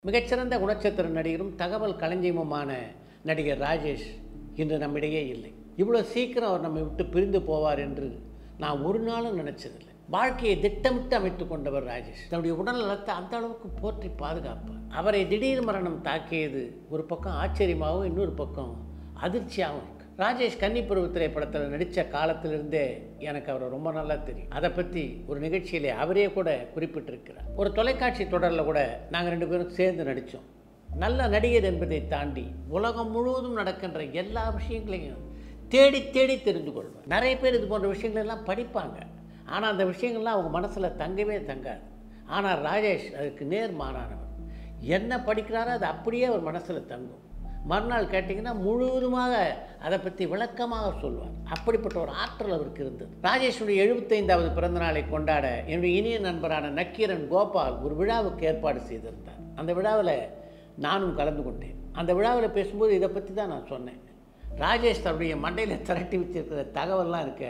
மிகச்சிறந்த குணச்சித்திர நடிகரும் தகவல் களஞ்சியமுமான நடிகர் ராஜேஷ் இன்று நம்மிடையே இல்லை. இவ்வளோ சீக்கிரம் அவர் நம்மை விட்டு பிரிந்து போவார் என்று நான் ஒரு நாளும் நினச்சதில்லை. வாழ்க்கையை திட்டமிட்டு அமைத்து கொண்டவர் ராஜேஷ். தன்னுடைய உடல் நலத்தை அந்த அளவுக்கு போற்றி பாதுகாப்பார். அவரை திடீர் மரணம் தாக்கியது ஒரு பக்கம் ஆச்சரியமாகவும் இன்னொரு பக்கம் அதிர்ச்சியாகவும் இருக்கு. ராஜேஷ் கன்னிப்பருவ திரைப்படத்தில் நடித்த காலத்திலிருந்தே எனக்கு அவரை ரொம்ப நல்லா தெரியும். அதை பற்றி ஒரு நிகழ்ச்சியிலே அவரே கூட குறிப்பிட்டிருக்கிறார். ஒரு தொலைக்காட்சி தொடரில் கூட நாங்கள் 2 பேரும் சேர்ந்து நடித்தோம். நல்ல நடிகர் என்பதை தாண்டி உலகம் முழுவதும் நடக்கின்ற எல்லா விஷயங்களையும் தேடி தேடி தெரிந்து கொள்வார். நிறைய பேர் இது போன்ற விஷயங்களெல்லாம் படிப்பாங்க, ஆனால் அந்த விஷயங்கள்லாம் அவங்க மனசில் தங்கவே தங்காது. ஆனால் ராஜேஷ் அதுக்கு நேர்மாறானவர். என்ன படிக்கிறாரோ அது அப்படியே அவர் மனசில் தங்கும். மறுநாள் கேட்டிங்கன்னா முழுவதுமாக அதை பற்றி விளக்கமாக சொல்வார். அப்படிப்பட்ட ஒரு ஆற்றல் அவருக்கு இருந்தது. ராஜேஷுடைய 75வது பிறந்த நாளை கொண்டாட என்னுடைய இனிய நண்பரான நக்கீரன் கோபால் ஒரு விழாவுக்கு ஏற்பாடு செய்திருந்தார். அந்த விழாவில் நானும் கலந்து கொண்டேன். அந்த விழாவில் பேசும்போது இதை பற்றி தான் நான் சொன்னேன். ராஜேஷ் தன்னுடைய மண்டையில் திரட்டி வச்சிருக்கிற தகவல்லாம் இருக்க,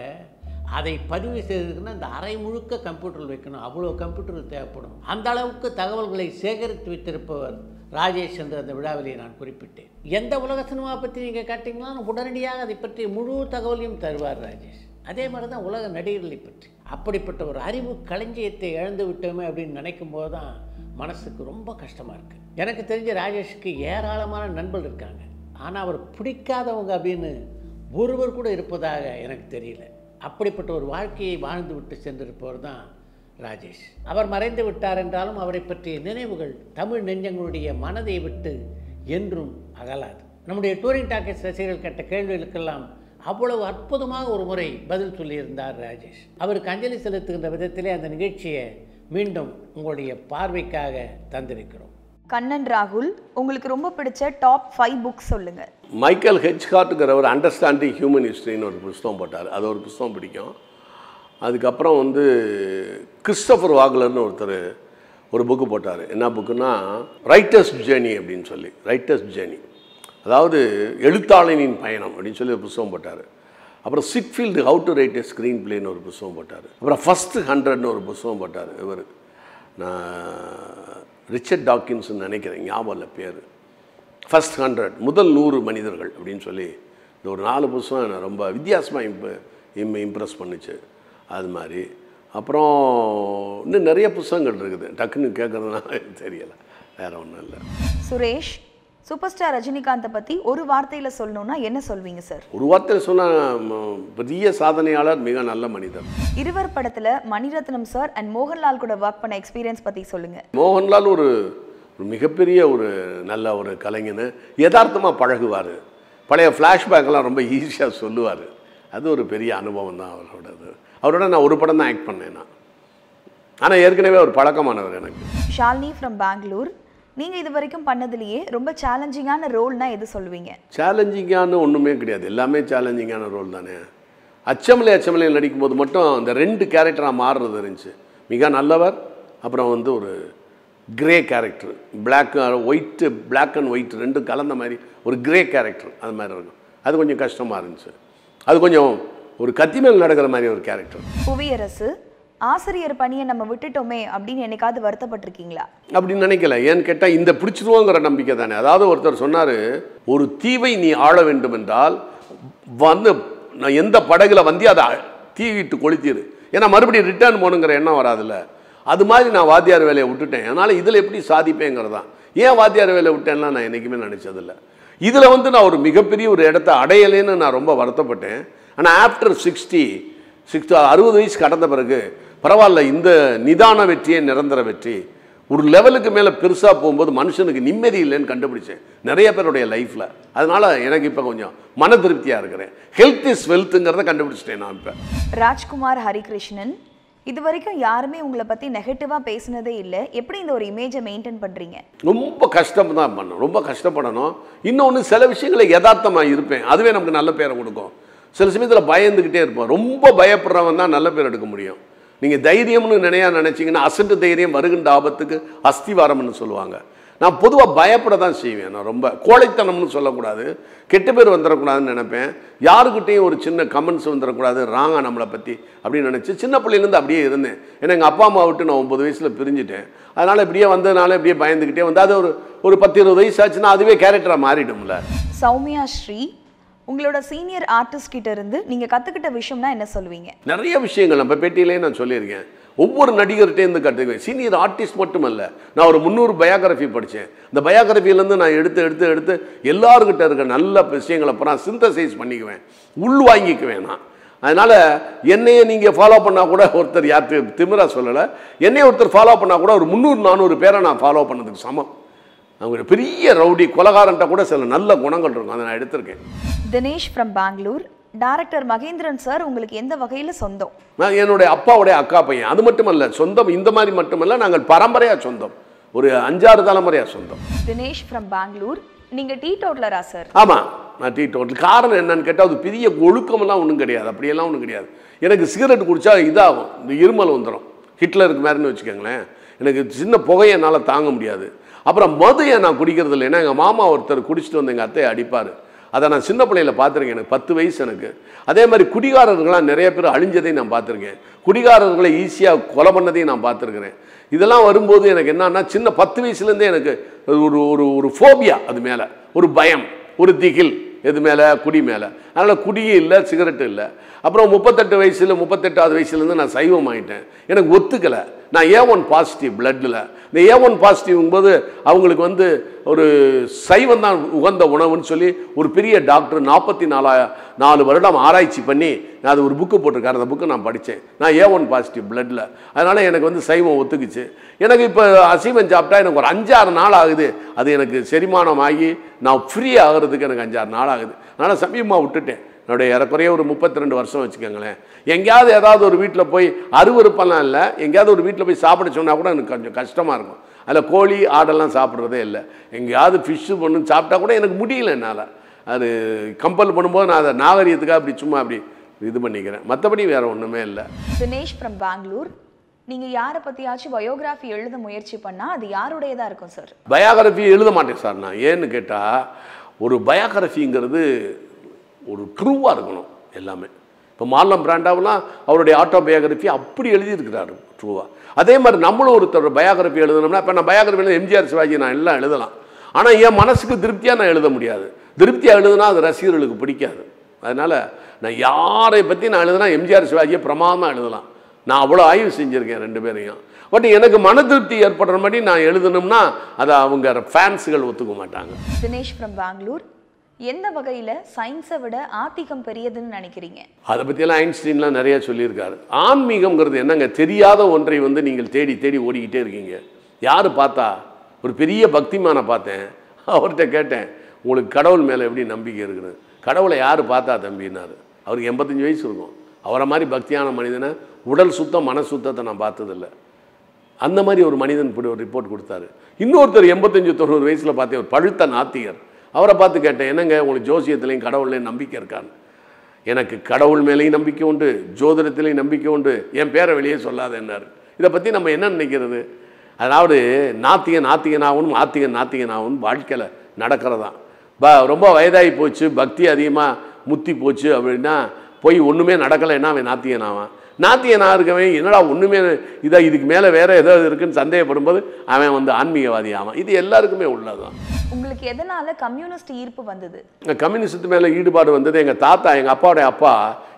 அதை பதிவு செய்திருக்குன்னா இந்த அரை முழுக்க கம்ப்யூட்டரில் வைக்கணும். அவ்வளோ கம்ப்யூட்டர் தேவைப்படும். அந்த அளவுக்கு தகவல்களை சேகரித்து வைத்திருப்பவர் ராஜேஷ் என்று அந்த விழாவிலே நான் குறிப்பிட்டேன். எந்த உலக சினிமா பற்றி நீங்கள் கேட்டிங்கன்னா உடனடியாக அதை பற்றி முழு தகவலையும் தருவார் ராஜேஷ். அதே மாதிரி தான் உலக நடிகர்களை பற்றி. அப்படிப்பட்ட ஒரு அறிவு களஞ்சியத்தை இழந்து விட்டோமே அப்படின்னு நினைக்கும் போது தான் மனசுக்கு ரொம்ப கஷ்டமாக இருக்குது. எனக்கு தெரிஞ்ச ராஜேஷுக்கு ஏராளமான நண்பர்கள் இருக்காங்க, ஆனால் அவர் பிடிக்காதவங்க அப்படின்னு ஒருவர் கூட இருப்பதாக எனக்கு தெரியல. அப்படிப்பட்ட ஒரு வாழ்க்கையை வாழ்ந்து விட்டு சென்றிருப்பவர் தான் ராஜேஷ். அவர் மறைந்து விட்டார் என்றாலும் அவரை பற்றிய நினைவுகள் தமிழ் நெஞ்சங்களுடைய மனதை விட்டு என்றும் அகலாது. நம்முடைய டூரிங் டாக்கீஸ் ரசிகர்கள் கேட்ட கேள்விகளுக்கெல்லாம் அவ்வளவு அற்புதமாக ஒரு முறை பதில் சொல்லியிருந்தார் ராஜேஷ். அவருக்கு அஞ்சலி செலுத்துகின்ற விதத்திலே அந்த நிகழ்ச்சியை மீண்டும் உங்களுடைய பார்வைக்காக தந்திருக்கிறோம். கண்ணன் ராகுல், உங்களுக்கு ரொம்ப பிடிச்ச டாப் 5 புக்ஸ் சொல்லுங்க. மைக்கேல் ஹெட்ச்கார்ட்டுங்கிறவர் அண்டர்ஸ்டாண்டிங் ஹியூமன் ஹிஸ்ட்ரின்னு ஒரு புத்தகம் போட்டார். அது ஒரு புத்தகம் பிடிக்கும். அதுக்கப்புறம் கிறிஸ்டோஃபர் வாக்லர்னு ஒருத்தர் ஒரு புக்கு போட்டார். என்ன புக்குன்னா ரைட்டர்ஸ் ஜேர்னி அப்படின்னு சொல்லி, ரைட்டர்ஸ் ஜேர்னி, அதாவது எழுத்தாளனின் பயணம் அப்படின்னு சொல்லி ஒரு புத்தகம் போட்டார். அப்புறம் Syd Field how to write a screen பிளேன்னு ஒரு புத்தகம் போட்டார். அப்புறம் ஃபஸ்ட்டு 100ன்னு ஒரு புத்தகம் போட்டார். இவர் நான் ரிச்சர்ட் டாக்கின்ஸ்ன்னு நினைக்கிறேன், ஞாபகம் இல்லை பேர். ஃபஸ்ட் 100 முதல் 100 மனிதர்கள் அப்படின்னு சொல்லி இந்த ஒரு 4 புத்தகம் என்னை ரொம்ப வித்தியாசமாக இம்ப்ரெஸ் பண்ணிச்சு. அது மாதிரி அப்புறம் இன்னும் நிறைய புத்தகங்கள் இருக்குது, டக்குன்னு கேட்குறதுனால தெரியலை, வேறு ஒன்றும் இல்லை. சுரேஷ், சூப்பர் ஸ்டார் ரஜினிகாந்தை பற்றி ஒரு வார்த்தையில் சொல்லணும்னா என்ன சொல்வீங்க சார்? ஒரு வார்த்தையில் சொன்னால் பெரிய சாதனையாளர், மிக நல்ல மனிதர். இருவர் படத்தில் மணிரத்னம் சார் அண்ட் மோகன்லால் கூட ஒர்க் பண்ண எக்ஸ்பீரியன்ஸ் பற்றி சொல்லுங்கள். மோகன்லால் ஒரு மிகப்பெரிய ஒரு நல்ல ஒரு கலைஞன், யதார்த்தமாக பழகுவார். பழைய ஃப்ளாஷ்பேக்கெல்லாம் ரொம்ப ஈஸியாக சொல்லுவார். அது ஒரு பெரிய அனுபவம் தான் அவரோடது. அவரோட நான் ஒரு படம் தான் ஆக்ட் பண்ணேன் நான், ஆனால் ஏற்கனவே ஒரு பழக்கமானவர் எனக்கு. ஷாலினி ஃப்ரம் பெங்களூர், நீங்கள் இது வரைக்கும் பண்ணதுலேயே ரொம்ப சேலஞ்சிங்கான ரோல்னால் எது சொல்லுவீங்க? சேலஞ்சிங்கான ஒன்றுமே கிடையாது, எல்லாமே சேலஞ்சிங்கான ரோல் தானே. அச்சமலை நடிக்கும்போது மட்டும் அந்த 2 கேரக்டராக மாறுறது இருந்துச்சு. மிக நல்லவர், அப்புறம் ஒரு grey character, black and white 2 கலந்த மாதிரி ஒரு கிரே கேரக்டர், அது மாதிரி இருக்கும். அது கொஞ்சம் கஷ்டமாக இருந்துச்சு. அது கொஞ்சம் ஒரு கத்தி மேல் நடக்கிற மாதிரி ஒரு கேரக்டர். புவியரசு, ஆசிரியர் பணியை நம்ம விட்டுட்டோமே அப்படின்னு என்னைக்காவது வருத்தப்பட்டிருக்கீங்களா? அப்படின்னு நினைக்கல. ஏன்னு கேட்டால் இந்த பிடிச்சிருவோங்கிற நம்பிக்கை தானே. அதாவது ஒருத்தர் சொன்னார், ஒரு தீவை நீ ஆள வேண்டும் என்றால் நான் எந்த படகுல அதை தீவிட்டு கொளுத்திடு, ஏன்னா மறுபடியும் ரிட்டர்ன் போகணுங்கிற எண்ணம் வராதுல்ல. அது மாதிரி நான் வாத்தியார் வேலையை விட்டுட்டேன். அதனால் இதில் எப்படி சாதிப்பேங்கிறதான். ஏன் வாத்தியார் வேலையை விட்டேன்னா நான் என்றைக்குமே நினச்சதில்லை. இதில் நான் ஒரு மிகப்பெரிய ஒரு இடத்த அடையலைன்னு நான் ரொம்ப வருத்தப்பட்டேன். ஆனால் ஆஃப்டர் 60 வயசு கடந்த பிறகு பரவாயில்ல, இந்த நிதான வெற்றியே நிரந்தர வெற்றி. ஒரு லெவலுக்கு மேலே பெருசாக போகும்போது மனுஷனுக்கு நிம்மதி இல்லைன்னு கண்டுபிடிச்சேன் நிறைய பேருடைய லைஃப்பில். அதனால் எனக்கு இப்போ கொஞ்சம் மன திருப்தியாக இருக்கிறேன். ஹெல்த் இஸ் வெல்த்துங்கிறத கண்டுபிடிச்சிட்டேன் நான் இப்போ. ராஜ்குமார் ஹரிகிருஷ்ணன், இது வரைக்கும் யாருமே உங்களை பற்றி நெகட்டிவாக பேசினதே இல்லை, எப்படி இந்த ஒரு இமேஜை மெயின்டைன் பண்ணுறீங்க? ரொம்ப கஷ்டம் தான் பண்ணணும், ரொம்ப கஷ்டப்படணும். இன்னொன்று, சில விஷயங்களை யதார்த்தமாக இருப்பேன், அதுவே நமக்கு நல்ல பேரை கொடுக்கும். சில சமயத்தில் பயந்துக்கிட்டே இருப்போம். ரொம்ப பயப்படுறவன் தான் நல்ல பேர் எடுக்க முடியும். நீங்கள் தைரியம்னு நினைச்சிங்கன்னா அசட்டு தைரியம் வருகின்ற ஆபத்துக்கு அஸ்திவாரம்னு சொல்லுவாங்க. நான் பொதுவாக பயப்பட தான் செய்வேன். நான் ரொம்ப கோழைத்தனம்னு சொல்லக்கூடாது, கெட்ட பேர் வந்துடக்கூடாதுன்னு நினைப்பேன். யாருக்கிட்டையும் ஒரு சின்ன கமெண்ட்ஸ் வந்துடக்கூடாது ராங்கா நம்மளை பற்றி அப்படின்னு நினச்சி சின்ன பிள்ளையிலேருந்து அப்படியே இருந்தேன். ஏன்னா எங்கள் அப்பா அம்மா விட்டு நான் 9 வயசில் பிரிஞ்சுட்டேன். அதனால் இப்படியே வந்ததுனால இப்படியே பயந்துக்கிட்டே வந்து அது ஒரு 10-20 வயசு ஆச்சுன்னா அதுவே கேரக்டராக மாறிடும்ல. சௌமியா ஸ்ரீ, உங்களோட சீனியர் ஆர்டிஸ்ட் கிட்ட இருந்து நீங்கள் கற்றுக்கிட்ட விஷயம்னா என்ன சொல்லுவீங்க? நிறைய விஷயங்கள் நம்ம பேட்டியிலேயே நான் சொல்லியிருக்கேன். ஒவ்வொரு நடிகர்கிட்டேருந்து கற்றுக்குவேன். சீனியர் ஆர்டிஸ்ட் மட்டுமல்ல, நான் ஒரு 300 பயோகிராஃபி படித்தேன். இந்த பயோகிராஃபிலேருந்து நான் எடுத்து எல்லாருக்கிட்ட இருக்க நல்ல விஷயங்களை அப்புறம் சிந்தசைஸ் பண்ணிக்குவேன், உள்வாங்கிக்குவேன் நான். அதனால் என்னையே நீங்கள் ஃபாலோ பண்ணால் கூட ஒருத்தர் யார் திமிரா சொல்லலை, என்னையே ஒருத்தர் ஃபாலோ பண்ணால் கூட ஒரு 300-400 பேரை நான் ஃபாலோ பண்ணதுக்கு சமம். அவங்க பெரிய ரவுடி கொலகாரன்ட்ட கூட சில நல்ல குணங்கள் இருக்கும், அதை நான் எடுத்திருக்கேன். Dinesh from Bangalore, director Mahendran sir உங்களுக்கு எந்த வகையில் சொந்தம்? நான் என்னுடைய அப்பாவுடைய அக்கா பையன். அது மட்டுமல்ல, சொந்தம் இந்த மாதிரி மட்டுமல்ல, நாங்கள் பரம்பரையாக சொந்தம், ஒரு 5-6 தலைமுறையாக சொந்தம். தினேஷ் ஃப்ரம் பெங்களூர், நீங்கள் டீ டோட்டலரா சார்? ஆமாம், நான் டீ டோட்டல். காரணம் என்னன்னு கேட்டால் அது பெரிய ஒழுக்கமெல்லாம் ஒன்றும் கிடையாது, அப்படியெல்லாம் ஒன்றும் கிடையாது. எனக்கு சிகரெட் குடித்தா இதாகும், இந்த இருமல் வந்துடும், ஹிட்லருக்கு மாதிரின்னு வச்சுக்கோங்களேன். எனக்கு சின்ன புகையை என்னால் தாங்க முடியாது. அப்புறம் மதுயை நான் குடிக்கிறது இல்லை. ஏன்னா எங்கள் மாமா ஒருத்தர் குடிச்சிட்டு வந்து எங்கள் அத்தையை அடிப்பார். அதை நான் சின்ன பிள்ளையில் பார்த்துருக்கேன், எனக்கு 10 வயசு எனக்கு. அதே மாதிரி குடிகாரர்களாக நிறைய பேர் அழிஞ்சதையும் நான் பார்த்துருக்கேன், குடிகாரர்களை ஈஸியாக கொலை பண்ணதையும் நான் பார்த்துருக்கிறேன். இதெல்லாம் வரும்போது எனக்கு என்னன்னா, சின்ன 10 வயசுலேருந்தே எனக்கு ஒரு ஒரு ஒரு ஃபோபியா, அது மேலே ஒரு பயம், ஒரு திகில், எது மேலே? குடி மேலே. அதனால் குடியும் இல்லை, சிகரெட்டும் இல்லை. அப்புறம் 38 வயசுலேருந்து நான் சைவம் ஆகிட்டேன். எனக்கு ஒத்துக்கலை. நான் A1 பாசிட்டிவ் பிளட்டில். இந்த A1 பாசிட்டிவ்ங்கும்போது அவங்களுக்கு வந்து ஒரு சைவம் தான் உகந்த உணவுன்னு சொல்லி ஒரு பெரிய டாக்டர் 44 வருடம் ஆராய்ச்சி பண்ணி அது ஒரு புக்கு போட்டிருக்காரு. அந்த புக்கு நான் படித்தேன். நான் A1 பாசிட்டிவ் பிளட்டில். அதனால் எனக்கு வந்து சைவம் ஒத்துக்குச்சு. எனக்கு இப்போ அசைவம் சாப்பிட்டா எனக்கு ஒரு 5-6 நாள் ஆகுது, அது எனக்கு செரிமானம் ஆகி நான் ஃப்ரீ ஆகிறதுக்கு எனக்கு 5-6 நாள் ஆகுது. அதனால் சமீபமாக விட்டுட்டேன். என்னுடைய ஏறக்குறைய ஒரு 32 வருஷம் வச்சுக்கோங்களேன். எங்கேயாவது ஏதாவது ஒரு வீட்டில் போய் அருவருப்பெல்லாம் இல்லை, எங்கேயாவது ஒரு வீட்டில் போய் சாப்பிட சொன்னால் கூட எனக்கு கொஞ்சம் கஷ்டமாக இருக்கும். அதில் கோழி ஆடெல்லாம் சாப்பிட்றதே இல்லை. எங்கேயாவது ஃபிஷ்ஷு பண்ணு சாப்பிட்டா கூட எனக்கு முடியல, என்னால். அது கம்பல் பண்ணும்போது நான் அதை நாகரிகத்துக்காக அப்படி சும்மா அப்படி இது பண்ணிக்கிறேன், மற்றபடி வேறு ஒன்றுமே இல்லை. தினேஷ் ஃப்ரம் பெங்களூர், நீங்கள் யாரை பற்றியாச்சும் பயோகிராஃபி எழுத முயற்சி பண்ணால் அது யாருடையதாக இருக்கும் சார்? பயோகிராஃபி எழுத மாட்டேன் சார் நான். ஏன்னு கேட்டால், ஒரு பயோகிராஃபிங்கிறது ஒரு ட்ரூவாக இருக்கணும் எல்லாமே. இப்போ மார்லம் பிராண்டாவெலாம் அவருடைய ஆட்டோபயோகிராஃபி அப்படி எழுதியிருக்கிறாரு ட்ரூவாக. அதே மாதிரி நம்மளும் ஒருத்தர் பயோகிராஃபி எழுதணும்னா, இப்போ நான் பயோகிராஃபி எழுத எம்ஜிஆர் சிவாஜி நான் எல்லாம் எழுதலாம். ஆனால் என் மனசுக்கு திருப்தியாக நான் எழுத முடியாது. திருப்தியாக எழுதுனா அது ரசிகர்களுக்கு பிடிக்காது. அதனால் நான் யாரை பற்றி நான் எழுதுனா எம்ஜிஆர் சிவாஜியை பிரமாதமாக எழுதலாம். நான் அவ்வளோ ஆய்வு செஞ்சுருக்கேன் 2 பேரையும். பட் எனக்கு மன திருப்தி ஏற்படுற மாதிரி நான் எழுதணும்னா அதை அவங்க ஃபேன்ஸுகள் ஒத்துக்க மாட்டாங்க. தினேஷ் ஃப்ரம் பெங்களூர், எந்த வகையில் சயின்ஸை விட ஆத்திகம் பெரியதுன்னு நினைக்கிறீங்க? அதை பற்றியெல்லாம் ஐன்ஸ்டீன்லாம் நிறைய சொல்லியிருக்காரு. ஆன்மீகம்ங்கிறது என்னங்க, தெரியாத ஒன்றை வந்து நீங்கள் தேடி தேடி ஓடிக்கிட்டே இருக்கீங்க. யார் பார்த்தா ஒரு பெரிய பக்திமானை பார்த்தேன், அவர்கிட்ட கேட்டேன், உங்களுக்கு கடவுள் மேலே எப்படி நம்பிக்கை இருக்குது? கடவுளை யார் பார்த்தா தம்பினார். அவருக்கு 85 வயசு இருக்கும். அவரை மாதிரி பக்தியான மனிதனை, உடல் சுத்தம் மன சுத்தத்தை நான் பார்த்ததில்லை. அந்த மாதிரி ஒரு மனிதன் இப்படி ஒரு ரிப்போர்ட் கொடுத்தாரு. இன்னொருத்தர் 85-90 வயசில் பார்த்தேன், ஒரு பழுத்த நாத்திகர். அவரை பார்த்து கேட்டேன், என்னங்க உங்களுக்கு ஜோசியத்துலேயும் கடவுள்லேயும் நம்பிக்கை இருக்கான்னு. எனக்கு கடவுள் மேலேயும் நம்பிக்கை உண்டு, ஜோதிடத்திலையும் நம்பிக்கை உண்டு, என் பேரை வெளியே சொல்லாதேன்னார். இதை பற்றி நம்ம என்ன நினைக்கிறது? அதாவது நாத்திகனாகவும் நாத்திகனாகவும் வாழ்க்கையில் நடக்கிறதான். ரொம்ப வயதாகி போச்சு, பக்தி அதிகமாக முத்தி போச்சு அப்படின்னா போய் ஒன்றுமே நடக்கலைன்னா அவன் நாத்திகனாவான். நாத்திகனாக இருக்கவன் என்னடா ஒன்றுமே இதுக்கு மேலே வேறு ஏதாவது இருக்குன்னு சந்தேகப்படும்போது அவன் வந்து ஆன்மீகவாதி ஆவான். இது எல்லாருக்குமே உள்ளதுதான். உங்களுக்கு எதனால் கம்யூனிஸ்ட் ஈர்ப்பு வந்தது? கம்யூனிஸ்ட் மேலே ஈடுபாடு வந்தது எங்கள் தாத்தா, எங்கள் அப்பாவுடைய அப்பா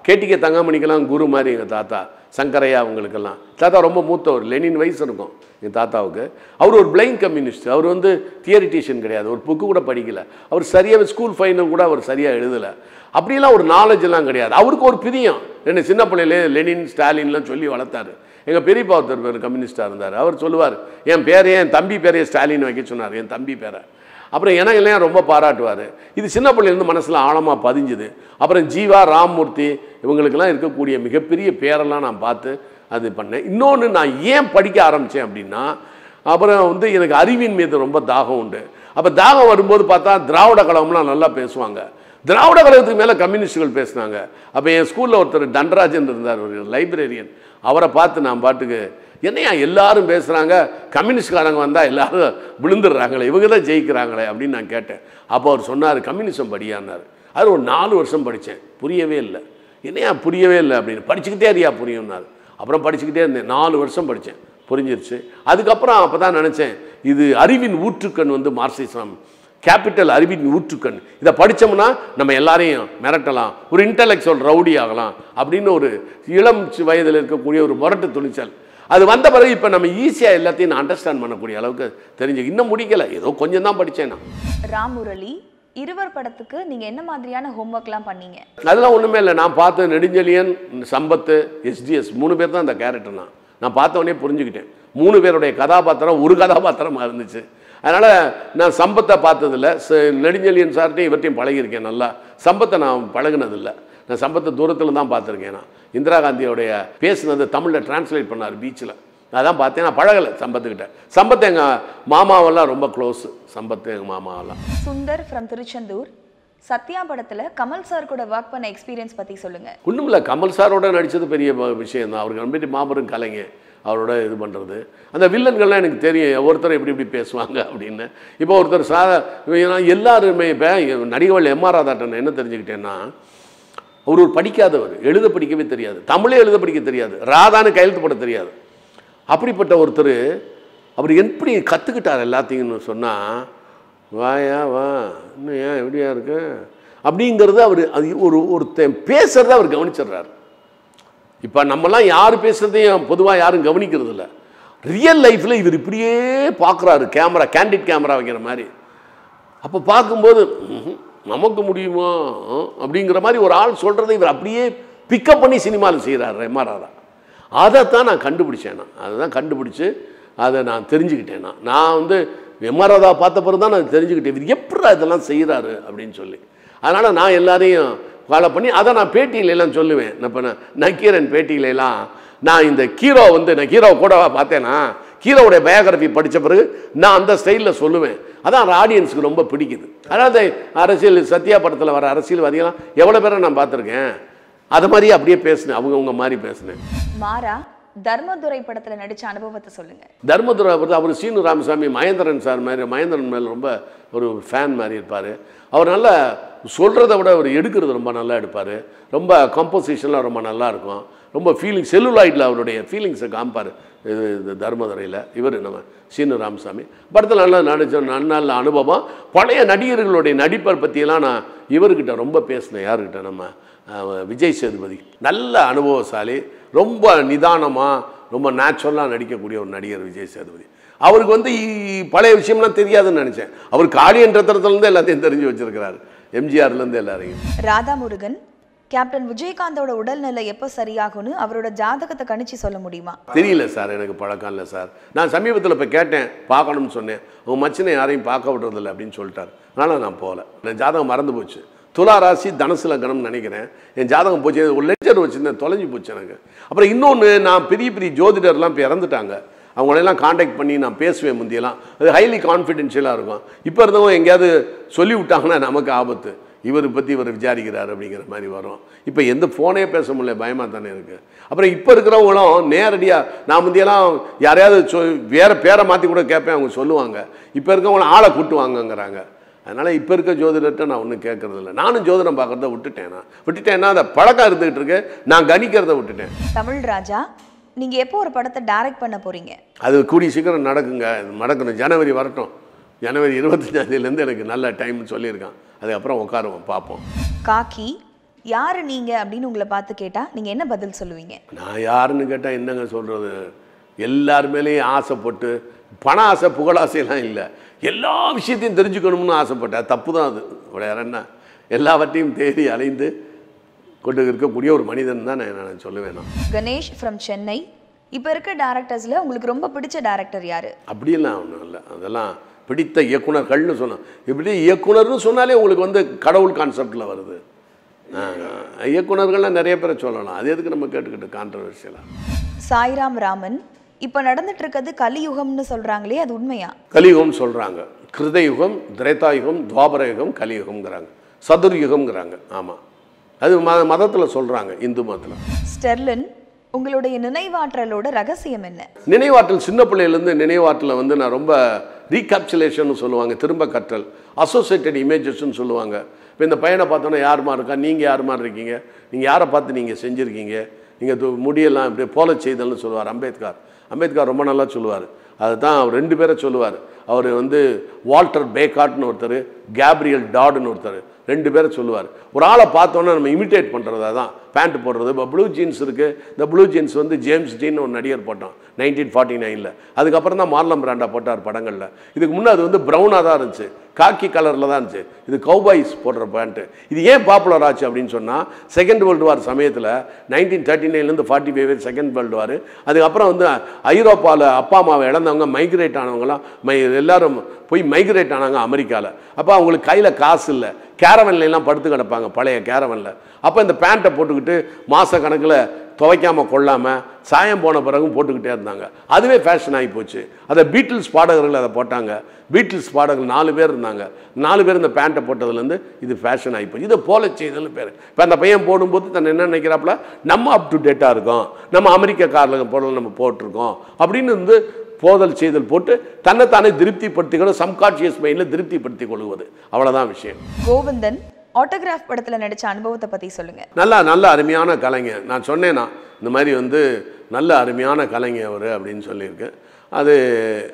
கேடிகே தங்கமணிக்கெல்லாம் குரு மாதிரி. எங்கள் தாத்தா சங்கரையா அவங்களுக்கெல்லாம் தாத்தா ரொம்ப மூத்தவர், லெனின் வயசு இருக்கும் எங்கள் தாத்தாவுக்கு. அவர் ஒரு பிளைண்ட் கம்யூனிஸ்ட். அவர் வந்து தியரிட்டிஷியன் கிடையாது, ஒரு புக்கு கூட படிக்கலை. அவர் சரியாக ஸ்கூல் ஃபைனல் கூட அவர் சரியாக எழுதலை. அப்படிலாம் ஒரு நாலேஜெல்லாம் கிடையாது. அவருக்கு ஒரு பிரியம். என்ன சின்ன பிள்ளையிலே லெனின் ஸ்டாலின்லாம் சொல்லி வளர்த்தாரு. எங்கள் பெரியப்பா ஒருத்தர் பேர் கம்யூனிஸ்டாக இருந்தார். அவர் சொல்லுவார், என் பேரையே என் தம்பி பேரையே ஸ்டாலின் வைக்க சொன்னார், என் தம்பி பேரை. அப்புறம் எனக்கெல்லாம் ரொம்ப பாராட்டுவார். இது சின்ன பிள்ளையிலேருந்து மனசில் ஆழமாக பதிஞ்சுது. அப்புறம் ஜீவா, ராம்மூர்த்தி இவங்களுக்கெல்லாம் இருக்கக்கூடிய மிகப்பெரிய பேரெல்லாம் நான் பார்த்து அது பண்ணேன். இன்னொன்று நான் ஏன் படிக்க ஆரம்பித்தேன் அப்படின்னா, அப்புறம் வந்து எனக்கு அறிவின் மீது ரொம்ப தாகம் உண்டு. அப்போ தாகம் வரும்போது பார்த்தா திராவிட கழகம்லாம் நல்லா பேசுவாங்க. திராவிட கழகத்துக்கு மேலே கம்யூனிஸ்டுகள் பேசினாங்க. அப்போ என் ஸ்கூலில் ஒருத்தர் தண்டராஜன் இருந்தார், ஒரு லைப்ரரியன். அவரை பார்த்து நான் பாட்டுக்கு என்னையா எல்லாரும் பேசுகிறாங்க, கம்யூனிஸ்ட்காரங்க வந்தால் எல்லாரும் விழுந்துடுறாங்களே, இவங்க தான் ஜெயிக்கிறாங்களே அப்படின்னு நான் கேட்டேன். அப்போ அவர் சொன்னார், கம்யூனிசம் படியான்னார். அது ஒரு 4 வருஷம் படித்தேன், புரியவே இல்லை. என்னையா புரியவே இல்லை அப்படின்னு, படிச்சுக்கிட்டே இருக்கியா புரியும்னாரு. அப்புறம் படிச்சுக்கிட்டே இருந்தேன், 4 வருஷம் படித்தேன், புரிஞ்சிருச்சு. அதுக்கப்புறம் அப்போ தான் நினச்சேன், இது அறிவின் ஊற்றுக்கண் வந்து மார்க்சிசம், கேபிட்டல் அறிவின் ஊற்றுக்கண். இதை படித்தோம்னா நம்ம எல்லாரையும் மிரட்டலாம், ஒரு இன்டலெக்சுவல் ரவுடி ஆகலாம் அப்படின்னு ஒரு இளம் வயதில் இருக்கக்கூடிய ஒரு முரட்டு துணிச்சல். அது வந்த பிறகு இப்போ நம்ம ஈஸியாக எல்லாத்தையும் அண்டர்ஸ்டாண்ட் பண்ணக்கூடிய அளவுக்கு தெரிஞ்சு, இன்னும் முடிக்கலை, ஏதோ கொஞ்சம் தான் படித்தேன் நான். ராம் முரளி, இருவர் படத்துக்கு நீங்கள் என்ன மாதிரியான ஹோம்ஒர்க்லாம் பண்ணீங்க? அதெல்லாம் ஒன்றுமே இல்லை. நான் பார்த்த நெடுஞ்செழியன், சம்பத், எஸ்டிஎஸ் 3 பேர் தான் அந்த கேரக்டர். நான் பார்த்தவொடனே புரிஞ்சுக்கிட்டேன். 3 பேருடைய கதாபாத்திரம் ஒரு கதாபாத்திரமாக இருந்துச்சு. அதனால் நான் சம்பத்தை பார்த்ததில்ல, நெடுஞ்செழியன் சார்ட்டையும் இவர்ட்டையும் பழகியிருக்கேன் நல்லா. சம்பத்தை நான் பழகினதில்லை, நான் சம்பத்தை தூரத்தில் தான் பார்த்துருக்கேன். நான் இந்திரா காந்தியோடைய பேசுனது தமிழில் டிரான்ஸ்லேட் பண்ணார் பீச்சில், அதான் பார்த்தேன். நான் பழகலை சம்பத்துக்கிட்ட. சம்பத் எங்கள் மாமாவெல்லாம் ரொம்ப க்ளோஸு, சம்பத்து எங்கள் மாமாவெல்லாம். சுந்தர் ஃப்ரம் திருச்செந்தூர், சத்யா படத்தில் கமல் சார் கூட ஒர்க் பண்ண எக்ஸ்பீரியன்ஸ் பற்றி சொல்லுங்கள். ஒன்றும் இல்லை, கமல் சாரோட நடித்தது பெரிய விஷயம் தான். அவருக்கு நம்பிட்டு மாபெரும் கலைஞர், அவரோட இது பண்ணுறது. அந்த வில்லன்கள்லாம் எனக்கு தெரியும், ஒருத்தர் எப்படி இப்படி பேசுவாங்க அப்படின்னு. இப்போ ஒருத்தர் எல்லாருமே இப்போ நடிகர்கள் எம்ஆர் ராதாட்டன் என்ன தெரிஞ்சுக்கிட்டேன்னா, அவர் ஒரு படிக்காதவர், எழுத படிக்கவே தெரியாது, தமிழே எழுத படிக்க தெரியாது, ராதான்னு கையெழுத்து போட தெரியாது. அப்படிப்பட்ட ஒருத்தர் அவர் எப்படி கற்றுக்கிட்டார் எல்லாத்தையும்னு சொன்னால், வாயா வா இன்னும் ஏன் எப்படியா இருக்கு அப்படிங்கிறது அவர் அது ஒருத்தன் பேசுகிறத அவர் கவனிச்சிடுறாரு. இப்போ நம்மலாம் யார் பேசுகிறதையும் பொதுவாக யாரும் கவனிக்கிறது இல்லை. ரியல் லைஃப்பில் இவர் இப்படியே பார்க்குறாரு, கேமரா கேண்டிட் கேமரா வைக்கிற மாதிரி. அப்போ பார்க்கும்போது நமக்கு முடியுமா அப்படிங்கிற மாதிரி ஒரு ஆள் சொல்கிறத இவர் அப்படியே பிக்கப் பண்ணி சினிமாவில் செய்கிறார் எம்ஆர் ராதா. அதைத்தான் நான் கண்டுபிடிச்சேன். அதுதான் கண்டுபிடிச்சி அதை நான் தெரிஞ்சுக்கிட்டேன். நான் வந்து எம்ஆர் ராதா பார்த்த பிறகு தான் நான் தெரிஞ்சுக்கிட்டேன், இவர் எப்படி இதெல்லாம் செய்கிறாரு அப்படின்னு சொல்லி. அதனால் நான் எல்லாரையும் ஃபாலோ பண்ணி அதை நான் பேட்டியிலெல்லாம் சொல்லுவேன். இப்போ நக்கீரன் பேட்டியிலெல்லாம் நான் இந்த ஹீரோ வந்து நான் ஹீரோ கூட பார்த்தேன்னா, ஹீரோவுடைய பயோகிராஃபி படித்த பிறகு நான் அந்த ஸ்டைலில் சொல்லுவேன். அதான் ஆடியன்ஸுக்கு ரொம்ப பிடிக்குது. அதாவது அரசியல் சத்யா படத்தில் வர அரசியல்வாதிகளாம் எவ்வளோ பேரை நான் பார்த்துருக்கேன், அது மாதிரியே அப்படியே பேசினேன், அவங்கவுங்க மாதிரி பேசினேன். மாறா, தர்மதுரை படத்தில் நடித்த அனுபவத்தை சொல்லுங்கள். தர்மதுரை அவர் சீனு ராமசாமி மகேந்திரன் சார் மாதிரி, மகேந்திரன் மேலே ரொம்ப ஒரு ஃபேன் மாதிரி இருப்பார். அவர் நல்லா சொல்கிறத விட அவர் எடுக்கிறது ரொம்ப நல்லா எடுப்பார். ரொம்ப கம்போசிஷன்லாம் ரொம்ப நல்லாயிருக்கும். ரொம்ப ஃபீலிங் செல்லுலாய்டில் அவருடைய ஃபீலிங்ஸை காமிப்பார். இது தர்மதுரையில் இவர் நம்ம சீனு ராமசாமி படத்தில் நல்லா நடித்த நல்ல அனுபவம். பழைய நடிகர்களுடைய நடிப்பை பற்றியெல்லாம் நான் இவர்கிட்ட ரொம்ப பேசினேன். யார்கிட்ட? நம்ம விஜய் சேதுபதி. நல்ல அனுபவசாலி, ரொம்ப நிதானமாக ரொம்ப நேச்சுரலாக நடிக்கக்கூடிய ஒரு நடிகர் விஜய் சேதுபதி. அவருக்கு வந்து பழைய விஷயம்லாம் தெரியாதுன்னு நினச்சேன். அவர் காளியன்றத்திலேருந்து எல்லாத்தையும் தெரிஞ்சு வச்சுருக்கிறார், எம்ஜிஆர்லேருந்து எல்லாரையும். ராதா முருகன், கேப்டன் விஜயகாந்தோட உடல்நிலை எப்போ சரியாகும்னு அவரோட ஜாதகத்தை கணிச்சு சொல்ல முடியுமா? தெரியல சார், எனக்கு பழக்கம் இல்லை சார். நான் சமீபத்தில் இப்போ கேட்டேன், பார்க்கணும்னு சொன்னேன். அவங்க மச்சினை யாரையும் பார்க்க விடுறதில்லை அப்படின்னு சொல்லிட்டார். அதனால் நான் போகல. என் ஜாதகம் மறந்து போச்சு. துலா ராசி தனுசு லக்னம்னு நினைக்கிறேன். என் ஜாதகம் போச்சு, ஒரு லெட்ஜர் வச்சுருந்தேன், தொலைஞ்சி போச்சு எனக்கு. அப்புறம் இன்னொன்று, நான் பெரிய பெரிய ஜோதிடர்லாம் இப்போ இறந்துட்டாங்க, அவங்களெல்லாம் காண்டாக்ட் பண்ணி நான் பேசுவேன் முந்தியெல்லாம். அது ஹைலி கான்ஃபிடென்ஷியலாக இருக்கும். இப்போ இருந்தவங்க எங்கேயாவது சொல்லி விட்டாங்கன்னா நமக்கு ஆபத்து, இவர் பற்றி இவர் விசாரிக்கிறார் அப்படிங்கிற மாதிரி வரும். இப்போ எந்த ஃபோனே பேச முடியல, பயமாக தானே இருக்குது. அப்புறம் இப்போ இருக்கிறவங்களும் நேரடியாக, நான் முந்தியெல்லாம் யாரையாவது வேறு பேரை மாற்றி கூட கேட்பேன், அவங்க சொல்லுவாங்க. இப்போ இருக்கவங்களும் ஆளை கூட்டுவாங்கங்கிறாங்க. அதனால் இப்போ இருக்க ஜோதிடர்கிட்ட நான் ஒன்றும் கேட்கறதில்ல. நானும் ஜோதிடம் பார்க்குறத விட்டுட்டேன்னா அந்த பழக்கம் இருந்துகிட்டு இருக்கு, நான் கணிக்கிறத விட்டுட்டேன். தமிழ் ராஜா, நீங்கள் எப்போ ஒரு படத்தை டைரக்ட் பண்ண போகிறீங்க? அது கூடிய சீக்கிரம் நடக்குங்க, நடக்கணும். ஜனவரி வரட்டும். ஜனவரி 25 எனக்கு நல்ல டைம்னு சொல்லியிருக்கான். அதுக்கப்புறம் உட்காருவோம், பார்ப்போம். காக்கி, யார் நீங்கள் அப்படின்னு உங்களை பார்த்து கேட்டால் நீங்கள் என்ன பதில் சொல்லுவீங்க? நான் யாருன்னு கேட்டால் என்னங்க சொல்கிறது, எல்லாருமேலேயும் ஆசைப்பட்டு, பண ஆசை புகழாசையெல்லாம் இல்லை, எல்லா விஷயத்தையும் தெரிஞ்சுக்கணும்னு ஆசைப்பட்டேன். தப்பு தான் அது. வேற என்ன, எல்லாவற்றையும் தேடி அலைந்து கொண்டு இருக்கக்கூடிய ஒரு மனிதன் தான் நான் சொல்லுவேன். நான் கணேஷ் ஃப்ரம் சென்னை, இப்போ இருக்க டேரக்டர்ஸில் உங்களுக்கு ரொம்ப பிடிச்ச டேரக்டர் யார்? அப்படியெல்லாம் ஒன்றும் இல்லை, அதெல்லாம் பிடித்த இயக்குனர்கள்னு சொன்னோம். இப்படி இயக்குனர்னு சொன்னாலே உங்களுக்கு வந்து கடவுள் கான்செப்டில் வருது. இயக்குனர்கள்லாம் நிறைய பேரை சொல்லலாம், அது எதுக்கு நம்ம கேட்டுக்கிட்டு கான்ட்ரவர்சியலாக. சாய்ராம் ராமன், இப்போ நடந்துட்டு இருக்கிறது கலியுகம்னு சொல்கிறாங்களே, அது உண்மையா? கலியுகம்னு சொல்கிறாங்க. கிருதயுகம், திரேதாயுகம், துவாபர யுகம், கலியுகம்ங்கிறாங்க, சதுர்யுகம்ங்கிறாங்க. ஆமாம், அது மதத்தில் சொல்கிறாங்க, இந்து மதத்தில். ஸ்டெர்லின், உங்களுடைய நினைவாற்றலோட ரகசியம் என்ன? நினைவாற்றல் சின்ன பிள்ளையிலேருந்து நினைவாற்றலை வந்து நான் ரொம்ப ரீகேப்சுலேஷன் சொல்லுவாங்க, திரும்ப கற்றல், அசோசியேட்டட் இமேஜஸ்ன்னு சொல்லுவாங்க. இப்போ இந்த பையனை பார்த்தோன்னா யாருமா இருக்கா, நீங்கள் யாருமா இருக்கீங்க, நீங்கள் யாரை பார்த்து நீங்கள் செஞ்சுருக்கீங்க, நீங்கள் முடியெல்லாம் இப்படி போல செய்தல்னு சொல்லுவார் அம்பேத்கர் ரொம்ப நல்லா சொல்லுவார். அதுதான் அவர் 2 பேரை சொல்லுவார். அவர் வந்து வால்டர் பேக்கார்ட்னு ஒருத்தர், கேப்ரியல் டாடுன்னு ஒருத்தர், 2 பேரை சொல்லுவார். ஒரு ஆளை பார்த்தோன்னா நம்ம இமிட்டேட் பண்ணுறதா தான் பேண்ட் போடுறது. இப்போ ப்ளூ ஜீன்ஸ் இருக்குது, இந்த ப்ளூ ஜீன்ஸ் வந்து ஜேம்ஸ் டீன் ஒரு நடிகர் போட்டோம் 1949. அதுக்கப்புறம் தான் மார்லம் பிராண்டா போட்டார் படங்களில். இதுக்கு முன்னே அது வந்து ப்ரௌனாக தான் இருந்துச்சு, காக்கி கலரில் தான் இருந்துச்சு. இது கௌபாய்ஸ் போடுற பேண்ட்டு. இது ஏன் பாப்புலர் ஆச்சு அப்படின்னு சொன்னால், செகண்ட் வேர்ல்டு வார் சமயத்தில் 1939 45 செகண்ட் வேர்ல்டு வார். அதுக்கப்புறம் வந்து ஐரோப்பாவில் அப்பா அம்மாவை இழந்தவங்க மைக்ரேட் ஆனவங்களாம் எல்லாரும் போய் மைக்ரேட் ஆனாங்க அமெரிக்காவில். அப்போ அவங்களுக்கு கையில் காசு இல்லை, கேரவன்லாம் படுத்து கிடப்பாங்க, பழைய கேரவனில். அப்போ இந்த பேண்ட்டை போட்டுக்கிட்டு மாத கணக்கில் துவைக்காமல் கொள்ளாமல் சாயம் போன பிறகும் போட்டுக்கிட்டே இருந்தாங்க. அதுவே ஃபேஷன் ஆகி போச்சு. அதை பீட்டில்ஸ் பாடகர்கள் அதை போட்டாங்க. பீட்டில்ஸ் பாடகர்கள் 4 பேர் இருந்தாங்க. 4 பேர் இந்த பேண்ட்டை போட்டதுலேருந்து இது ஃபேஷன் ஆகி போச்சு. இதை போல செய்தல்னு பேர். இப்போ அந்த பையன் போடும்போது தன்னை என்ன நினைக்கிறாப்புல, நம்ம அப் டு டேட்டாக இருக்கோம், நம்ம அமெரிக்க காரில் போடல நம்ம போட்டிருக்கோம் அப்படின்னு வந்து போதல் செய்தல் போட்டு தன்னைத்தானே திருப்திப்படுத்திக்கணும், சப்கான்ஷியஸ் மைண்டில் திருப்திப்படுத்திக் கொள்வது, அவ்வளோதான் விஷயம். கோவிந்தன் ஆட்டோகிராஃப் படத்தில் நடித்த அனுபவத்தை பற்றி சொல்லுங்கள். நல்ல அருமையான கலைஞர். நான் சொன்னேன்னா இந்த மாதிரி வந்து நல்ல அருமையான கலைஞர் அவர் அப்படின்னு சொல்லியிருக்கேன். அது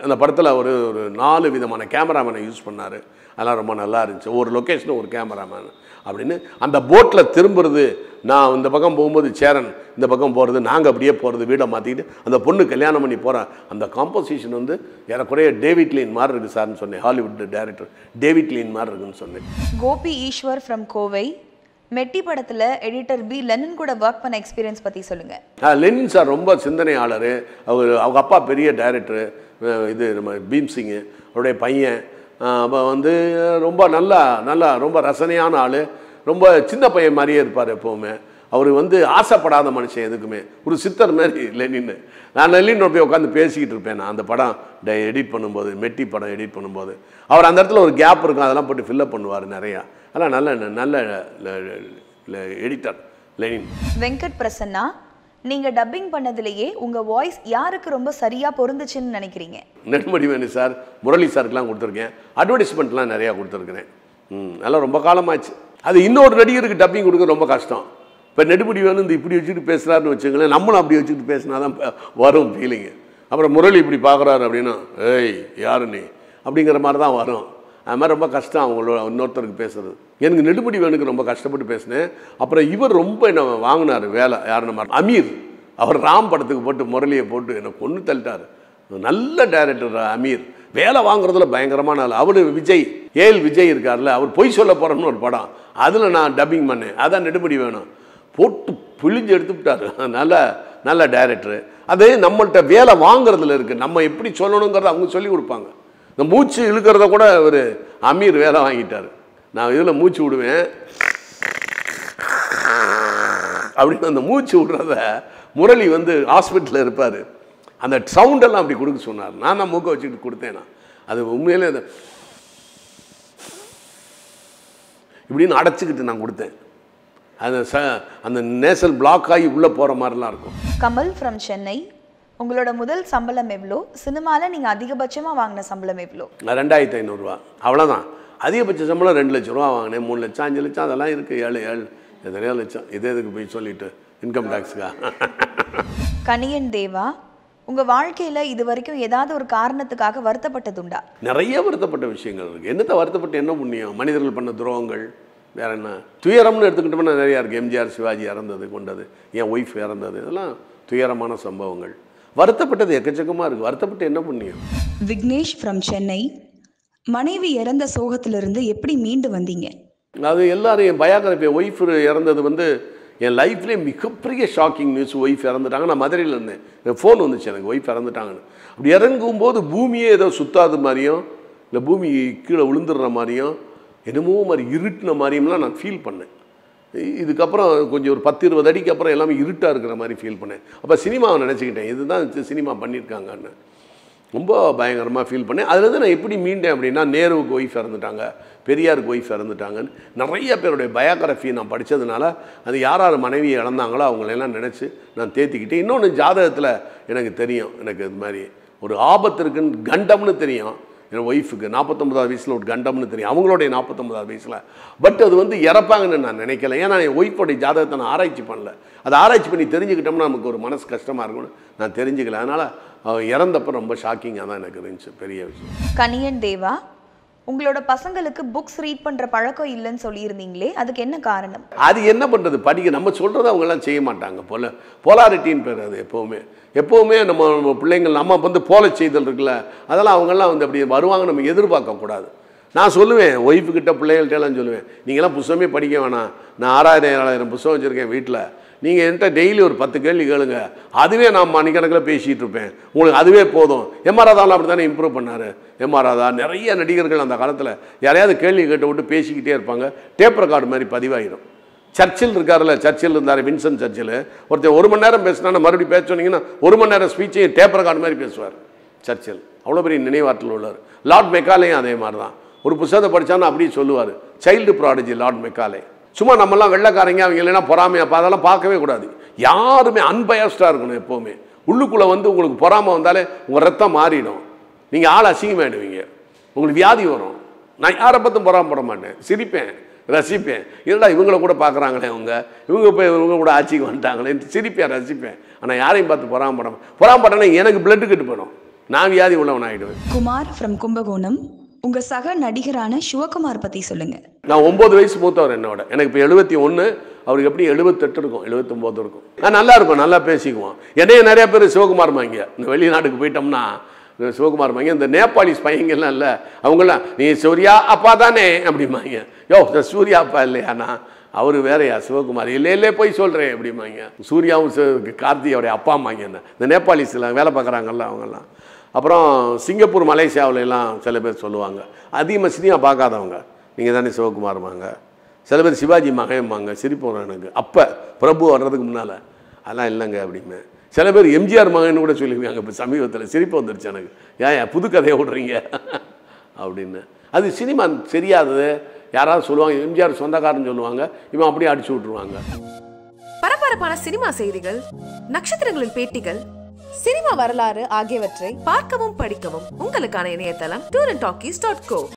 அந்த படத்தில் அவர் ஒரு 4 விதமான கேமராமேனை யூஸ் பண்ணார். அதெல்லாம் ரொம்ப நல்லா இருந்துச்சு. ஒரு லொக்கேஷனும் ஒரு கேமராமேன் அப்படின்னு. அந்த போட்டில் திரும்புறது, நான் இந்த பக்கம் போகும்போது சேரன், இந்த பக்கம் போகிறது, நாங்கள் அப்படியே போகிறது, வீடை மாற்றிக்கிட்டு அந்த பொண்ணு கல்யாணம் பண்ணி போகிறேன். அந்த காம்போசிஷன் வந்து ஏறக்குறைய டேவிட் லீன் மாதிரி இருக்குது சார்னு சொன்னேன். ஹாலிவுட் டைரக்டர் டேவிட் லீன் மாதிரி இருக்குன்னு சொன்னேன். கோபி ஈஸ்வர் ஃப்ரம் கோவை, மெட்டி படத்தில் எடிட்டர் பி லெனின் கூட ஒர்க் பண்ண எக்ஸ்பீரியன்ஸ் பற்றி சொல்லுங்கள். லெனின் சார் ரொம்ப சிந்தனையாளர். அவங்க அப்பா பெரிய டைரக்டரு, இது நம்ம பீம்சிங்கு அவருடைய பையன். அப்போ வந்து ரொம்ப ரொம்ப ரசனையான ஆள், ரொம்ப சின்ன பையன் மாதிரியே இருப்பார் எப்போவுமே. அவர் வந்து ஆசைப்படாத மனுஷன் எதுக்குமே, ஒரு சித்தர் மாதிரி லெனின். நான் லெனின் போய் உட்காந்து பேசிக்கிட்டு இருப்பேன். நான் அந்த படம் எடிட் பண்ணும்போது, மெட்டி படம் எடிட் பண்ணும்போது அவர் அந்த இடத்துல ஒரு கேப் இருக்கும், அதெல்லாம் போட்டு ஃபில்லப் பண்ணுவார் நிறையா. அதெல்லாம் நல்ல எடிட்டர் லெனின். வெங்கட் பிரசன்னா, நீங்கள் டப்பிங் பண்ணதுலேயே உங்கள் வாய்ஸ் யாருக்கு ரொம்ப சரியாக பொருந்துச்சுன்னு நினைக்கிறீங்க? நெடுமுடி வேணு சார், முரளி சாருக்கெலாம் கொடுத்துருக்கேன். அட்வர்டைஸ்மெண்ட்லாம் நிறையா கொடுத்துருக்குறேன். அதெல்லாம் ரொம்ப காலமாச்சு. அது இன்னொரு நடிகருக்கு டப்பிங் கொடுக்க ரொம்ப கஷ்டம். இப்போ நெடுமுடி வேணும் இந்த இப்படி வச்சுக்கிட்டு பேசுகிறாருன்னு வச்சுங்களேன், நம்மளும் அப்படி வச்சுக்கிட்டு பேசினா தான் வரும் ஃபீலிங்கு. அப்புறம் முரளி இப்படி பார்க்குறாரு அப்படின்னா, ஏய் யாரு நீ அப்படிங்கிற மாதிரி தான் வரும். அது மாதிரி ரொம்ப கஷ்டம் அவங்களோட இன்னொருத்தருக்கு பேசுகிறது. எனக்கு நெடுமுடி வேணுக்கு ரொம்ப கஷ்டப்பட்டு பேசினேன். அப்புறம் இவர் ரொம்ப என்ன வாங்கினார் வேலை, யார் நம்ம அமீர், அவர் ராம் படத்துக்கு போட்டு முரளியை போட்டு என்னை கொண்டு தள்ளிட்டார். நல்ல டைரக்டர் அமீர், வேலை வாங்குறதுல பயங்கரமான ஆள். அவர் விஜய் இருக்கார்ல, அவர் பொய் சொல்ல போகிறோம்னு ஒரு படம், அதில் நான் டப்பிங் பண்ணேன். அதான் நெடுமுடி வேணும் போட்டு பிழிஞ்சு எடுத்துக்கிட்டார். நல்ல டைரக்டரு. அது நம்மள்கிட்ட வேலை வாங்குறதுல இருக்குது, நம்ம எப்படி சொல்லணுங்கிறத அவங்க சொல்லி கொடுப்பாங்க. இந்த மூச்சு இழுக்கிறத கூட ஒரு அமீர் வேலை வாங்கிட்டார். நான் இதில் மூச்சு விடுவேன் அப்படின்னு, அந்த மூச்சு விடுறத முரளி வந்து ஹாஸ்பிட்டலில் இருப்பார், அந்த சவுண்டெல்லாம் அப்படி கொடுக்க சொன்னார். நான் தான் மூக்கை வச்சுக்கிட்டு கொடுத்தேன். அது உண்மையிலே அந்த இப்படின்னு அடைச்சிக்கிட்டு நான் கொடுத்தேன். அந்த நேசல் பிளாக் ஆகி உள்ளே போகிற மாதிரிலாம் இருக்கும். கமல் ஃப்ரம் சென்னை, உங்களோட முதல் சம்பளம் எவ்வளோ? சினிமாவில் நீங்கள் அதிகபட்சமாக வாங்கின சம்பளம் எவ்வளோ? 2500 ரூபா, அவ்வளோதான். அதிகபட்ச சம்பளம் 2 லட்ச ரூபா வாங்கினேன். 3 லட்சம் 5 லட்சம் அதெல்லாம் இருக்குது. 7 லட்சம் இதே இதுக்கு போய் சொல்லிட்டு இன்கம் டேக்ஸுக்கா. கணியன் தேவா, உங்கள் வாழ்க்கையில் இது வரைக்கும் ஏதாவது ஒரு காரணத்துக்காக வருத்தப்பட்டதுண்டா? நிறைய வருத்தப்பட்ட விஷயங்கள் இருக்குது. என்னத்தை வருத்தப்பட்டு என்ன புண்ணியம்? மனிதர்கள் பண்ண துரோகங்கள், வேற என்ன துயரம்னு எடுத்துக்கிட்டோம்னா நிறையா இருக்குது. எம்ஜிஆர் சிவாஜி இறந்தது கொண்டது, என் ஒய்ஃப் இறந்தது, இதெல்லாம் துயரமான சம்பவங்கள். வருத்தப்பட்டது எக்கச்சக்கமாக இருக்குது. வருத்தப்பட்டு என்ன புண்ணியம்? விக்னேஷ் ஃப்ரம் சென்னை, மனைவி இறந்த சோகத்திலிருந்து எப்படி மீண்டு வந்தீங்க? அது எல்லாரும் என் பயோகிராஃபி, ஒய்ஃப் இறந்தது வந்து என் லைஃப்லேயே மிகப்பெரிய ஷாக்கிங் நியூஸ். ஒய்ஃப் இறந்துட்டாங்க. நான் மதுரையில் இருந்தேன், என் ஃபோன் வந்துச்சு எனக்கு, ஒய்ஃப் இறந்துட்டாங்கன்னு. அப்படி இறங்கும்போது பூமியே ஏதோ சுத்தாத மாதிரியும், இல்லை பூமி கீழே விழுந்துடுற மாதிரியும், என்னமோ மாதிரி இருட்டின மாதிரியும்லாம் நான் ஃபீல் பண்ணேன். இதுக்கப்புறம் கொஞ்சம் ஒரு 10-20 அடிக்கு அப்புறம் எல்லாமே இருட்டாக இருக்கிற மாதிரி ஃபீல் பண்ணேன். அப்போ சினிமாவை நினச்சிக்கிட்டேன், இதுதான் சினிமா பண்ணியிருக்காங்கன்னு. ரொம்ப பயங்கரமாக ஃபீல் பண்ணேன். அதுலேருந்து நான் எப்படி மீண்டேன் அப்படின்னா, நேருவுக்கு ஒய்ஃப் இறந்துட்டாங்க, பெரியாருக்கு ஒய்ஃப் இறந்துட்டாங்கன்னு நிறைய பேருடைய பயோகிராஃபி நான் படித்ததுனால அது யார் யார் மனைவியை இழந்தாங்களோ அவங்களெல்லாம் நினச்சி நான் தேத்திக்கிட்டு, இன்னொன்று ஜாதகத்தில் எனக்கு தெரியும், எனக்கு இது மாதிரி ஒரு ஆபத்து இருக்குன்னு கண்டம்னு தெரியும். என் ஒய்ஃபுக்கு 49வது வயசில் ஒரு கண்டம்னு தெரியும், அவங்களுடைய 49வது வயசில். பட் அது வந்து இறப்பாங்கன்னு நான் நினைக்கல. ஏன்னா என் ஒய்ஃபோடைய ஜாதகத்தை நான் ஆராய்ச்சி பண்ணல. அதை ஆராய்ச்சி பண்ணி தெரிஞ்சுக்கிட்டோம்னா நமக்கு ஒரு மனசு கஷ்டமாக இருக்கும்னு நான் தெரிஞ்சுக்கல. அதனால் இறந்தப்போ ரொம்ப ஷாக்கிங்காக தான் எனக்கு இருந்துச்சு, பெரிய விஷயம். கனியன் தேவா, உங்களோட பசங்களுக்கு புக்ஸ் ரீட் பண்ணுற பழக்கம் இல்லைன்னு சொல்லியிருந்தீங்களே, அதுக்கு என்ன காரணம்? அது என்ன பண்ணுறது, படிக்க நம்ம சொல்கிறத அவங்கெல்லாம் செய்ய மாட்டாங்க. போலாரிட்டின்னு பேர் அது. எப்போவுமே நம்ம பிள்ளைங்கள் நம்ம வந்து போல செய்தல் இருக்குல்ல, அதெல்லாம் அவங்கெல்லாம் வந்து அப்படி வருவாங்க நம்ம எதிர்பார்க்கக்கூடாது. நான் சொல்லுவேன் ஒய்ஃபுக்கிட்ட பிள்ளைகள்கிட்டலாம் சொல்லுவேன், நீங்களாம் புத்தகமே படிக்க வேணாம், நான் 6000 புத்தகம் வச்சுருக்கேன் வீட்டில், நீங்கள் என்கிட்ட டெய்லி ஒரு 10 கேள்வி கேளுங்க, அதுவே நான் மணிக்கணக்கில் பேசிகிட்டு இருப்பேன், உங்களுக்கு அதுவே போதும். எம்ஆர் ராதாவில் அப்படி தானே இம்ப்ரூவ் பண்ணார். எம்ஆர் ராதா நிறைய நடிகர்கள் அந்த காலத்தில் யாரையாவது கேள்வி கேட்டு விட்டு பேசிக்கிட்டே இருப்பாங்க, டேப் ரெக்கார்டு மாதிரி பதிவாயிடும். சர்ச்சில் இருக்கார்ல, சர்ச்சில் இருந்தார், வின்சன் சர்ச்சில், ஒருத்தர் 1 மணி நேரம் பேசினா மறுபடியும் பேச சொன்னீங்கன்னா 1 மணி நேரம் ஸ்பீச்சையும் டேப் ரெக்கார்டு மாதிரி பேசுவார் சர்ச்சில். அவ்வளோ பெரிய நினைவாற்றல் உள்ளவர். லார்ட் மெக்காலேயும் அதே மாதிரி தான். ஒரு புத்தகத்தை படித்தான்னு அப்படியே சொல்லுவார். Child prodigy Lord Macaulay. சும்மா நம்மலாம் வெள்ளைக்காரங்க அவங்க இல்லைன்னா பொறாமை, அப்போ அதெல்லாம் பார்க்கவே கூடாது. யாருமே அன்பயஸ்டாக இருக்கணும் எப்போவுமே. உள்ளுக்குள்ளே வந்து உங்களுக்கு பொறாமை வந்தாலே உங்கள் ரத்தம் மாறிடும், நீங்கள் ஆள் அசிங்கமாயிடுவீங்க, உங்களுக்கு வியாதி வரும். நான் யாரை பற்றும் பொறாமப்பட மாட்டேன், சிரிப்பேன், ரசிப்பேன். இல்லைடா இவங்கள கூட பார்க்குறாங்களே இவங்க போய் இவங்க கூட ஆட்சிக்கு வந்துட்டாங்களே, சிரிப்பேன், ரசிப்பேன். ஆனால் யாரையும் பார்த்து பொறாமப்பட்டேன்னா எனக்கு பிளட்டு கெட்டு போயிடும், நான் வியாதி உள்ளவன் ஆகிடுவேன். குமார் ஃப்ரம் கும்பகோணம், உங்க சக நடிகரான சிவகுமார் பத்தி சொல்லுங்க. நான் 9 வயசு மூத்தவர் என்னோட. எனக்கு இப்போ 71, அவருக்கு எப்படி 78 இருக்கும், 79 இருக்கும். நான் நல்லா இருக்கும், நல்லா பேசிக்குவோம். என்னைய நிறைய பேர் சிவகுமார் மாங்க, இந்த வெளிநாட்டுக்கு போயிட்டோம்னா சிவகுமார் மாங்க. இந்த நேபாளிஸ் பையங்கள்லாம் இல்லை, அவங்களாம் நீ சூர்யா அப்பா தானே அப்படிம்பாங்க. யோ இந்த சூர்யா அப்பா இல்லையாண்ணா, அவர் வேறையா சிவகுமார், இல்லை போய் சொல்கிறேன் அப்படிம்பாங்க. சூர்யாவும் கார்த்தியோடைய அப்பா அம்மாங்க. என்ன இந்த நேபாளிஸில் வேலை பார்க்குறாங்கல்ல அவங்கெல்லாம். அப்புறம் சிங்கப்பூர் மலேசியாவிலலாம் சில பேர் சொல்லுவாங்க, அதிகமாக சினிமா பார்க்காதவங்க, நீங்கள் தானே சிவகுமார்மாங்க. சில பேர் சிவாஜி மகன்பாங்க, சிரிப்பு வரும் எனக்கு. அப்போ பிரபு வர்றதுக்கு முன்னால் அதெல்லாம் இல்லைங்க அப்படின்னு. சில பேர் எம்ஜிஆர் மகன் கூட சொல்லியிருக்காங்க. இப்போ சமீபத்தில் சிரிப்பு வந்துருச்சு எனக்கு, ஏன் புது கதையை விட்றீங்க அப்படின்னு. அது சினிமா தெரியாதது. யாராவது சொல்லுவாங்க எம்ஜிஆர் சொந்தக்காரன்னு சொல்லுவாங்க, இவன் அப்படியே அடிச்சு விட்ருவாங்க. பரபரப்பான சினிமா செய்திகள், நட்சத்திரங்களின் பேட்டிகள், சினிமா வரலாறு ஆகியவற்றை பார்க்கவும் படிக்கவும் உங்களுக்கான இணையதளம் tourantalkies.co.